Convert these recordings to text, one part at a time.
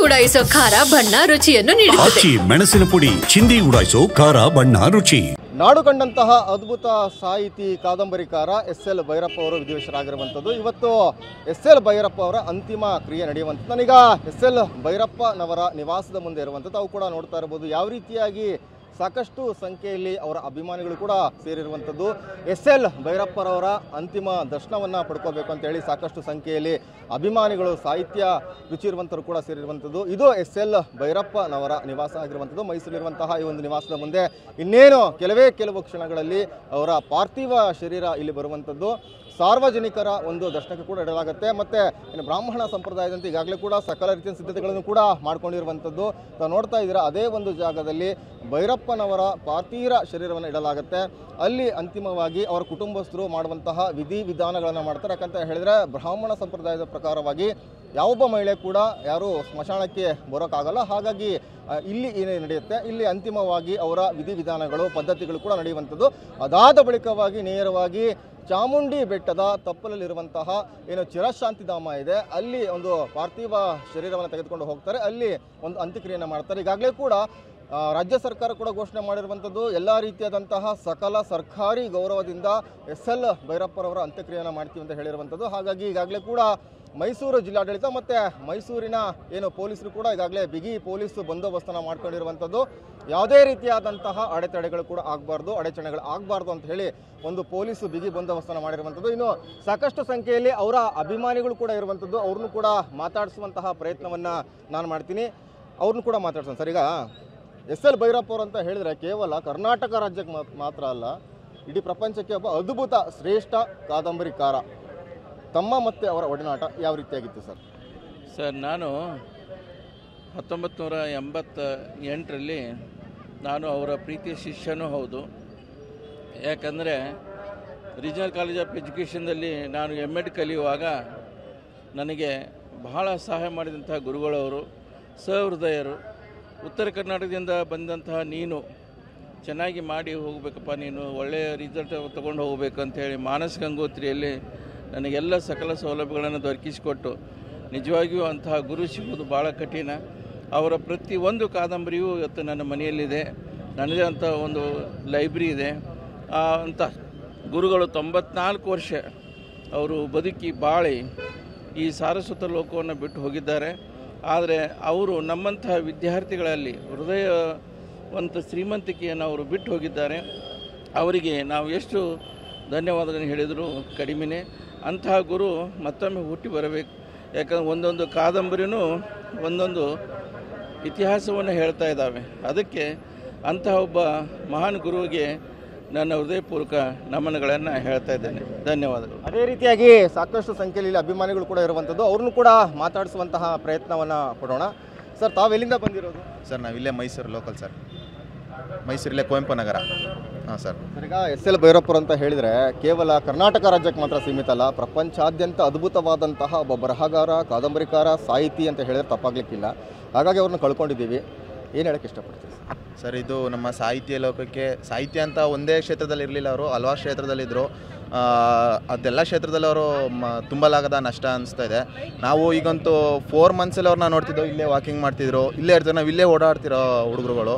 ಉಡಾಯಿಸೋ ಖಾರ ಬಣ್ಣ ರುಚಿಯನ್ನು ನೀಡುತ್ತದೆ. ಮೆಣಸಿನ ಪುಡಿ ಚಿಂದಿ ಉಡಾಯಿಸೋ ಖಾರ ಬಣ್ಣ ರುಚಿ. ನಾಡು ಕಂಡಂತಹ ಅದ್ಭುತ ಸಾಹಿತಿ ಕಾದಂಬರಿಕಾರ ಎಸ್.ಎಲ್. ಭೈರಪ್ಪ ಅವರು ವಿಧಿವಶರಾಗಿರುವಂಥದ್ದು. ಇವತ್ತು ಎಸ್.ಎಲ್. ಭೈರಪ್ಪ ಅವರ ಅಂತಿಮ ಕ್ರಿಯೆ ನಡೆಯುವಂಥದ್ದು. ನಾನೀಗ ಎಸ್.ಎಲ್. ಭೈರಪ್ಪನವರ ನಿವಾಸದ ಮುಂದೆ ಇರುವಂಥದ್ದು. ತಾವು ಕೂಡ ನೋಡ್ತಾ ಇರಬಹುದು ಯಾವ ರೀತಿಯಾಗಿ ಸಾಕಷ್ಟು ಸಂಖ್ಯೆಯಲ್ಲಿ ಅವರ ಅಭಿಮಾನಿಗಳು ಕೂಡ ಸೇರಿರುವಂಥದ್ದು. ಎಸ್.ಎಲ್. ಭೈರಪ್ಪರವರ ಅಂತಿಮ ದರ್ಶನವನ್ನು ಪಡ್ಕೋಬೇಕು ಅಂತೇಳಿ ಸಾಕಷ್ಟು ಸಂಖ್ಯೆಯಲ್ಲಿ ಅಭಿಮಾನಿಗಳು, ಸಾಹಿತ್ಯ ರುಚಿ ಇರುವಂಥವ್ರು ಕೂಡ ಸೇರಿರುವಂಥದ್ದು. ಇದು ಎಸ್.ಎಲ್. ಭೈರಪ್ಪನವರ ನಿವಾಸ ಆಗಿರುವಂಥದ್ದು. ಮೈಸೂರಿರುವಂತಹ ಈ ಒಂದು ನಿವಾಸದ ಮುಂದೆ ಇನ್ನೇನು ಕೆಲವು ಕ್ಷಣಗಳಲ್ಲಿ ಅವರ ಪಾರ್ಥಿವ ಶರೀರ ಇಲ್ಲಿ ಬರುವಂಥದ್ದು. ಸಾರ್ವಜನಿಕರ ಒಂದು ದರ್ಶನಕ್ಕೆ ಕೂಡ ಇಡಲಾಗುತ್ತೆ. ಮತ್ತು ಇನ್ನು ಬ್ರಾಹ್ಮಣ ಸಂಪ್ರದಾಯದಂತೆ ಈಗಾಗಲೇ ಕೂಡ ಸಕಲ ರೀತಿಯ ಸಿದ್ಧತೆಗಳನ್ನು ಕೂಡ ಮಾಡ್ಕೊಂಡಿರುವಂಥದ್ದು. ತಾವು ನೋಡ್ತಾ ಇದ್ದೀರಾ, ಅದೇ ಒಂದು ಜಾಗದಲ್ಲಿ ಭೈರಪ್ಪನವರ ಪಾರ್ಥಿವ ಶರೀರವನ್ನು ಇಡಲಾಗುತ್ತೆ. ಅಲ್ಲಿ ಅಂತಿಮವಾಗಿ ಅವರ ಕುಟುಂಬಸ್ಥರು ಮಾಡುವಂತಹ ವಿಧಿವಿಧಾನಗಳನ್ನು ಮಾಡ್ತಾರೆ. ಯಾಕಂತ ಹೇಳಿದ್ರೆ ಬ್ರಾಹ್ಮಣ ಸಂಪ್ರದಾಯದ ಪ್ರಕಾರವಾಗಿ ಯಾವೊಬ್ಬ ಮಹಿಳೆ ಕೂಡ ಯಾರು ಸ್ಮಶಾನಕ್ಕೆ ಬರೋಕ್ಕಾಗಲ್ಲ. ಹಾಗಾಗಿ ಇಲ್ಲಿ ಏನೇ ನಡೆಯುತ್ತೆ, ಇಲ್ಲಿ ಅಂತಿಮವಾಗಿ ಅವರ ವಿಧಿವಿಧಾನಗಳು, ಪದ್ಧತಿಗಳು ಕೂಡ ನಡೆಯುವಂಥದ್ದು. ಅದಾದ ಬಳಿಕವಾಗಿ ನೇರವಾಗಿ ಚಾಮುಂಡಿ ಬೆಟ್ಟದ ತಪ್ಪಲಲ್ಲಿರುವಂತಹ ಏನು ಚಿರಶಾಂತಿಧಾಮ ಇದೆ, ಅಲ್ಲಿ ಒಂದು ಪಾರ್ಥಿವ ಶರೀರವನ್ನು ತೆಗೆದುಕೊಂಡು ಹೋಗ್ತಾರೆ. ಅಲ್ಲಿ ಒಂದು ಅಂತ್ಯಕ್ರಿಯೆಯನ್ನು ಮಾಡ್ತಾರೆ. ಈಗಾಗಲೇ ಕೂಡ ರಾಜ್ಯ ಸರ್ಕಾರ ಕೂಡ ಘೋಷಣೆ ಮಾಡಿರುವಂಥದ್ದು ಎಲ್ಲ ರೀತಿಯಾದಂತಹ ಸಕಲ ಸರ್ಕಾರಿ ಗೌರವದಿಂದ ಎಸ್.ಎಲ್. ಭೈರಪ್ಪರವರ ಅಂತ್ಯಕ್ರಿಯೆಯನ್ನು ಮಾಡ್ತೀವಿ ಅಂತ ಹೇಳಿರುವಂಥದ್ದು. ಹಾಗಾಗಿ ಈಗಾಗಲೇ ಕೂಡ ಮೈಸೂರು ಜಿಲ್ಲಾಡಳಿತ ಮತ್ತು ಮೈಸೂರಿನ ಏನು ಪೊಲೀಸರು ಕೂಡ ಈಗಾಗಲೇ ಬಿಗಿ ಪೊಲೀಸ್ ಬಂದೋಬಸ್ತನ್ನು ಮಾಡ್ಕೊಂಡಿರುವಂಥದ್ದು. ಯಾವುದೇ ರೀತಿಯಾದಂತಹ ಅಡೆತಡೆಗಳು ಕೂಡ ಅಡಚಣೆಗಳು ಆಗಬಾರ್ದು ಅಂತ ಹೇಳಿ ಒಂದು ಪೊಲೀಸು ಬಿಗಿ ಬಂದೋಬಸ್ತನ್ನು ಮಾಡಿರುವಂಥದ್ದು. ಇನ್ನು ಸಾಕಷ್ಟು ಸಂಖ್ಯೆಯಲ್ಲಿ ಅವರ ಅಭಿಮಾನಿಗಳು ಕೂಡ ಇರುವಂಥದ್ದು. ಅವ್ರನ್ನೂ ಕೂಡ ಮಾತಾಡಿಸುವಂತಹ ಪ್ರಯತ್ನವನ್ನು ನಾನು ಮಾಡ್ತೀನಿ. ಅವ್ರನ್ನೂ ಕೂಡ ಮಾತಾಡ್ಸೋಣ. ಸರ್, ಈಗ ಎಸ್.ಎಲ್. ಭೈರಪ್ಪ ಅವರು ಅಂತ ಹೇಳಿದರೆ ಕೇವಲ ಕರ್ನಾಟಕ ರಾಜ್ಯಕ್ಕೆ ಮಾತ್ರ ಅಲ್ಲ, ಇಡೀ ಪ್ರಪಂಚಕ್ಕೆ ಒಬ್ಬ ಅದ್ಭುತ ಶ್ರೇಷ್ಠ ಕಾದಂಬರಿಕಾರ. ತಮ್ಮ ಮತ್ತು ಅವರ ಒಡನಾಟ ಯಾವ ರೀತಿಯಾಗಿತ್ತು ಸರ್? ಸರ್, ನಾನು 1988ರಲ್ಲಿ ನಾನು ಅವರ ಪ್ರೀತಿಯ ಶಿಷ್ಯನೂ ಹೌದು. ಯಾಕಂದರೆ ರೀಜನಲ್ ಕಾಲೇಜ್ ಆಫ್ ಎಜುಕೇಷನ್ದಲ್ಲಿ ನಾನು M.Ed ಕಲಿಯುವಾಗ ನನಗೆ ಬಹಳ ಸಹಾಯ ಮಾಡಿದಂತಹ ಗುರುಗಳವರು, ಸಹೃದಯರು. ಉತ್ತರ ಕರ್ನಾಟಕದಿಂದ ಬಂದಂತಹ ನೀನು ಚೆನ್ನಾಗಿ ಮಾಡಿ ಹೋಗಬೇಕಪ್ಪ, ನೀನು ಒಳ್ಳೆಯ ರಿಸಲ್ಟ್ ತೊಗೊಂಡು ಹೋಗಬೇಕು ಅಂಥೇಳಿ ಮಾನಸ ಗಂಗೋತ್ರಿಯಲ್ಲಿ ನನಗೆಲ್ಲ ಸಕಲ ಸೌಲಭ್ಯಗಳನ್ನು ದೊರಕಿಸಿಕೊಟ್ಟು, ನಿಜವಾಗಿಯೂ ಅಂತಹ ಗುರು ಸಿಗೋದು ಭಾಳ ಕಠಿಣ. ಅವರ ಪ್ರತಿಯೊಂದು ಕಾದಂಬರಿಯೂ ಇವತ್ತು ನನ್ನ ಮನೆಯಲ್ಲಿದೆ. ನನ್ನದೇ ಅಂಥ ಒಂದು ಲೈಬ್ರರಿ ಇದೆ. ಅಂಥ ಗುರುಗಳು 94 ವರ್ಷ ಅವರು ಬದುಕಿ ಬಾಳಿ ಈ ಸಾರಸ್ವತ ಲೋಕವನ್ನು ಬಿಟ್ಟು ಹೋಗಿದ್ದಾರೆ. ಆದರೆ ಅವರು ನಮ್ಮಂತಹ ವಿದ್ಯಾರ್ಥಿಗಳಲ್ಲಿ ಹೃದಯವಂತ ಶ್ರೀಮಂತಿಕೆಯನ್ನು ಅವರು ಬಿಟ್ಟು ಹೋಗಿದ್ದಾರೆ. ಅವರಿಗೆ ನಾವು ಎಷ್ಟು ಧನ್ಯವಾದಗಳನ್ನು ಹೇಳಿದರೂ ಕಡಿಮೆನೇ. ಅಂತಹ ಗುರು ಮತ್ತೊಮ್ಮೆ ಹುಟ್ಟಿ ಬರಬೇಕು. ಯಾಕಂದರೆ ಒಂದೊಂದು ಕಾದಂಬರಿನೂ ಒಂದೊಂದು ಇತಿಹಾಸವನ್ನು ಹೇಳ್ತಾ ಇದ್ದಾವೆ. ಅದಕ್ಕೆ ಅಂತಹ ಒಬ್ಬ ಮಹಾನ್ ಗುರುವಿಗೆ ನನ್ನ ಹೃದಯಪೂರ್ವಕ ನಮನಗಳನ್ನು ಹೇಳ್ತಾ ಇದ್ದೇನೆ. ಧನ್ಯವಾದಗಳು. ಅದೇ ರೀತಿಯಾಗಿ ಸಾಕಷ್ಟು ಸಂಖ್ಯೆಯಲ್ಲಿ ಅಭಿಮಾನಿಗಳು ಕೂಡ ಇರುವಂಥದ್ದು. ಅವ್ರನ್ನೂ ಕೂಡ ಮಾತಾಡಿಸುವಂತಹ ಪ್ರಯತ್ನವನ್ನು ಪಡೋಣ. ಸರ್, ತಾವೆಲ್ಲಿಂದ ಬಂದಿರೋದು? ಸರ್, ನಾವಿಲ್ಲೇ ಮೈಸೂರು ಲೋಕಲ್ ಸರ್, ಮೈಸೂರಲ್ಲೇ ಕುವೆಂಪು ನಗರ. ಹಾಂ ಸರ್. ಈಗ ಎಸ್.ಎಲ್. ಭೈರಪ್ಪರು ಅಂತ ಹೇಳಿದರೆ ಕೇವಲ ಕರ್ನಾಟಕ ರಾಜ್ಯಕ್ಕೆ ಮಾತ್ರ ಸೀಮಿತ ಅಲ್ಲ, ಪ್ರಪಂಚಾದ್ಯಂತ ಅದ್ಭುತವಾದಂತಹ ಒಬ್ಬ ಬರಹಗಾರ, ಕಾದಂಬರಿಕಾರ, ಸಾಹಿತಿ ಅಂತ ಹೇಳಿದ್ರೆ ತಪ್ಪಾಗಲಿಕ್ಕಿಲ್ಲ. ಹಾಗಾಗಿ ಅವ್ರನ್ನ ಕಳ್ಕೊಂಡಿದ್ದೀವಿ. ಏನು ಹೇಳೋಕ್ಕೆ ಇಷ್ಟಪಡ್ತೀವಿ ಸರ್? ಇದು ನಮ್ಮ ಸಾಹಿತ್ಯ ಲೋಕಕ್ಕೆ, ಸಾಹಿತ್ಯ ಅಂತ ಒಂದೇ ಕ್ಷೇತ್ರದಲ್ಲಿ ಇರಲಿಲ್ಲ, ಅವರು ಹಲವಾರು ಕ್ಷೇತ್ರದಲ್ಲಿದ್ದರು. ಅದೆಲ್ಲ ಕ್ಷೇತ್ರದಲ್ಲಿ ಅವರು ತುಂಬಲಾಗದ ನಷ್ಟ ಅನಿಸ್ತಾ ಇದೆ. ನಾವು ಈಗಂತೂ 4 ಮಂತ್ಸಲ್ಲಿ ಅವ್ರನ್ನ ನೋಡ್ತಿದ್ದೋ, ಇಲ್ಲೇ ವಾಕಿಂಗ್ ಮಾಡ್ತಿದ್ರು, ಇಲ್ಲೇ ಇರ್ತಾರೆ. ನಾವು ಇಲ್ಲೇ ಓಡಾಡ್ತಿರೋ ಹುಡುಗರುಗಳು,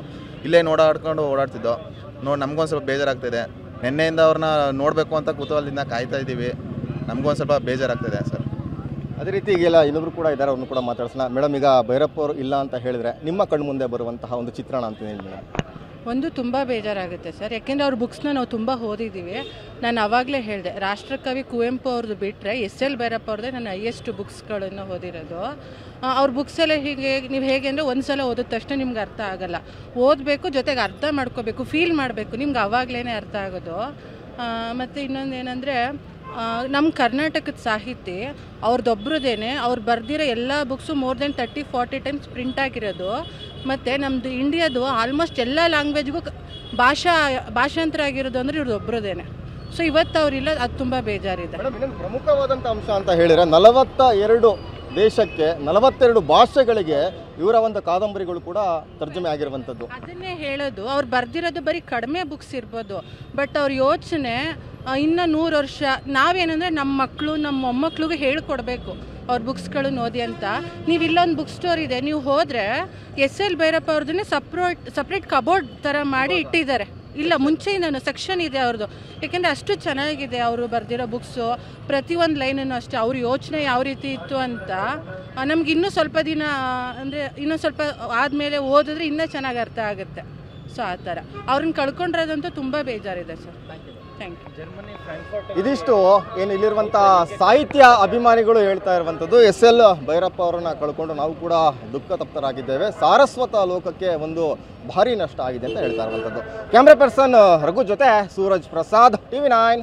ಇಲ್ಲೇ ಓಡಾಡ್ತಿದ್ದೋ ನಮಗೊಂದು ಸ್ವಲ್ಪ ಬೇಜಾರಾಗ್ತಿದೆ. ನಿನ್ನೆಯಿಂದ ಅವ್ರನ್ನ ನೋಡಬೇಕು ಅಂತ ಕುತೂಹಲದಿಂದ ಕಾಯ್ತಾ ಇದ್ದೀವಿ. ನಮಗೊಂದು ಸ್ವಲ್ಪ ಬೇಜಾರಾಗ್ತಿದೆ ಸರ್. ಅದೇ ರೀತಿ ಈಗೆಲ್ಲ ಇನ್ನೊಬ್ರು ಕೂಡ ಇದ್ದಾರೆ, ಅವ್ರನ್ನ ಕೂಡ ಮಾತಾಡ್ಸೋಣ. ಮೇಡಮ್, ಈಗ ಭೈರಪ್ಪ ಅವರು ಇಲ್ಲ ಅಂತ ಹೇಳಿದ್ರೆ ನಿಮ್ಮ ಕಣ್ಣು ಮುಂದೆ ಬರುವಂತಹ ಒಂದು ಚಿತ್ರಣ ಅಂತ ಹೇಳಿ ಮೇಡಮ್? ಒಂದು ತುಂಬ ಬೇಜಾರಾಗುತ್ತೆ ಸರ್. ಯಾಕೆಂದರೆ ಅವ್ರ ಬುಕ್ಸ್ನ ನಾವು ತುಂಬ ಓದಿದ್ದೀವಿ. ನಾನು ಆವಾಗಲೇ ಹೇಳಿದೆ, ರಾಷ್ಟ್ರಕವಿ ಕುವೆಂಪು ಅವ್ರದ್ದು ಬಿಟ್ಟರೆ ಎಸ್.ಎಲ್. ಭೈರಪ್ಪ ಅವ್ರದ್ದೇ ನಾನು ಹೈಯೆಸ್ಟ್ ಬುಕ್ಸ್ಗಳನ್ನು ಓದಿರೋದು. ಅವ್ರ ಬುಕ್ಸೆಲ್ಲ ಹೀಗೆ ನೀವು ಹೇಗೆ ಅಂದರೆ ಒಂದು ಸಲ ಓದಿದ ತಕ್ಷಣ ನಿಮ್ಗೆ ಅರ್ಥ ಆಗೋಲ್ಲ. ಓದಬೇಕು, ಜೊತೆಗೆ ಅರ್ಥ ಮಾಡ್ಕೋಬೇಕು, ಫೀಲ್ ಮಾಡಬೇಕು, ನಿಮ್ಗೆ ಆವಾಗಲೇ ಅರ್ಥ ಆಗೋದು. ಮತ್ತು ಇನ್ನೊಂದು ಏನಂದರೆ, ನಮ್ಮ ಕರ್ನಾಟಕದ ಸಾಹಿತಿ ಅವ್ರದ್ದೊಬ್ರದೇನೆ. ಅವ್ರು ಬರೆದಿರೋ ಎಲ್ಲ books more than 30-40 times print ಆಗಿರೋದು. ಮತ್ತು ನಮ್ಮದು ಇಂಡಿಯಾದು ಆಲ್ಮೋಸ್ಟ್ ಎಲ್ಲ ಲ್ಯಾಂಗ್ವೇಜ್ಗೂ ಭಾಷಾಂತರ ಆಗಿರೋದು ಅಂದರೆ ಇವ್ರದ್ದೊಬ್ರದೇನೆ. ಸೊ ಇವತ್ತು ಅವರಿಲ್ಲ, ಅದು ತುಂಬ ಬೇಜಾರಿದೆ. ಮೇಡಮ್, ಇನ್ನೊಂದು ಪ್ರಮುಖವಾದಂಥ ಅಂಶ ಅಂತ ಹೇಳಿದರೆ 42 ದೇಶಕ್ಕೆ 42 ಭಾಷೆಗಳಿಗೆ ಇವರ ಒಂದು ಕಾದಂಬರಿಗಳು ಕೂಡ ತರ್ಜುಮೆ ಆಗಿರುವಂಥದ್ದು. ಅದನ್ನೇ ಹೇಳೋದು, ಅವ್ರು ಬರ್ದಿರೋದು ಬರೀ ಕಡಿಮೆ ಬುಕ್ಸ್ ಇರ್ಬೋದು, ಬಟ್ ಅವ್ರ ಯೋಚನೆ ಇನ್ನು 100 ವರ್ಷ ನಾವೇನಂದರೆ ನಮ್ಮ ಮಕ್ಕಳು ನಮ್ಮ ಮೊಮ್ಮಕ್ಳಿಗೆ ಹೇಳ್ಕೊಡ್ಬೇಕು. ಅವ್ರ ಬುಕ್ಸ್ಗಳನ್ನ ಓದಿ ಅಂತ. ನೀವು ಇಲ್ಲೊಂದು ಬುಕ್ ಸ್ಟೋರ್ ಇದೆ, ನೀವು ಹೋದರೆ SL ಭೈರಪ್ಪ ಅವ್ರದ್ದನ್ನೇ ಸಪ್ರೇಟ್ ಕಬೋರ್ಡ್ ಥರ ಮಾಡಿ ಇಟ್ಟಿದ್ದಾರೆ. ಇಲ್ಲ, ಮುಂಚೆಯಿಂದನೂ ಸೆಕ್ಷನ್ ಇದೆ ಅವ್ರದ್ದು. ಯಾಕೆಂದರೆ ಅಷ್ಟು ಚೆನ್ನಾಗಿದೆ ಅವರು ಬರೆದಿರೋ ಬುಕ್ಸು. ಪ್ರತಿಯೊಂದು ಲೈನನ್ನು ಅಷ್ಟೇ ಅವ್ರ ಯೋಚನೆ ಯಾವ ರೀತಿ ಇತ್ತು ಅಂತ ನಮ್ಗೆ ಇನ್ನೂ ಸ್ವಲ್ಪ ದಿನ ಅಂದರೆ ಇನ್ನೂ ಸ್ವಲ್ಪ ಆದಮೇಲೆ ಓದಿದ್ರೆ ಇನ್ನೂ ಚೆನ್ನಾಗಿ ಅರ್ಥ ಆಗುತ್ತೆ. ಸೊ ಆ ಥರ ಅವ್ರನ್ನ ಕಳ್ಕೊಂಡಿರೋದಂತೂ ತುಂಬ ಬೇಜಾರಿದೆ ಸರ್. Thank you. ಇದಿಷ್ಟು ಏನು ಇಲ್ಲಿರುವಂಥ ಸಾಹಿತ್ಯ ಅಭಿಮಾನಿಗಳು ಹೇಳ್ತಾ ಇರುವಂಥದ್ದು. SL ಭೈರಪ್ಪ ಅವರನ್ನು ಕಳ್ಕೊಂಡು ನಾವು ಕೂಡ ದುಃಖ ತಪ್ತರಾಗಿದ್ದೇವೆ. ಸಾರಸ್ವತ ಲೋಕಕ್ಕೆ ಒಂದು ಭಾರಿ ನಷ್ಟ ಆಗಿದೆ ಅಂತ ಹೇಳ್ತಾ ಇರುವಂಥದ್ದು. ಕ್ಯಾಮ್ರಾ ಪರ್ಸನ್ ರಘು ಜೊತೆ ಸೂರಜ್ ಪ್ರಸಾದ್, TV9.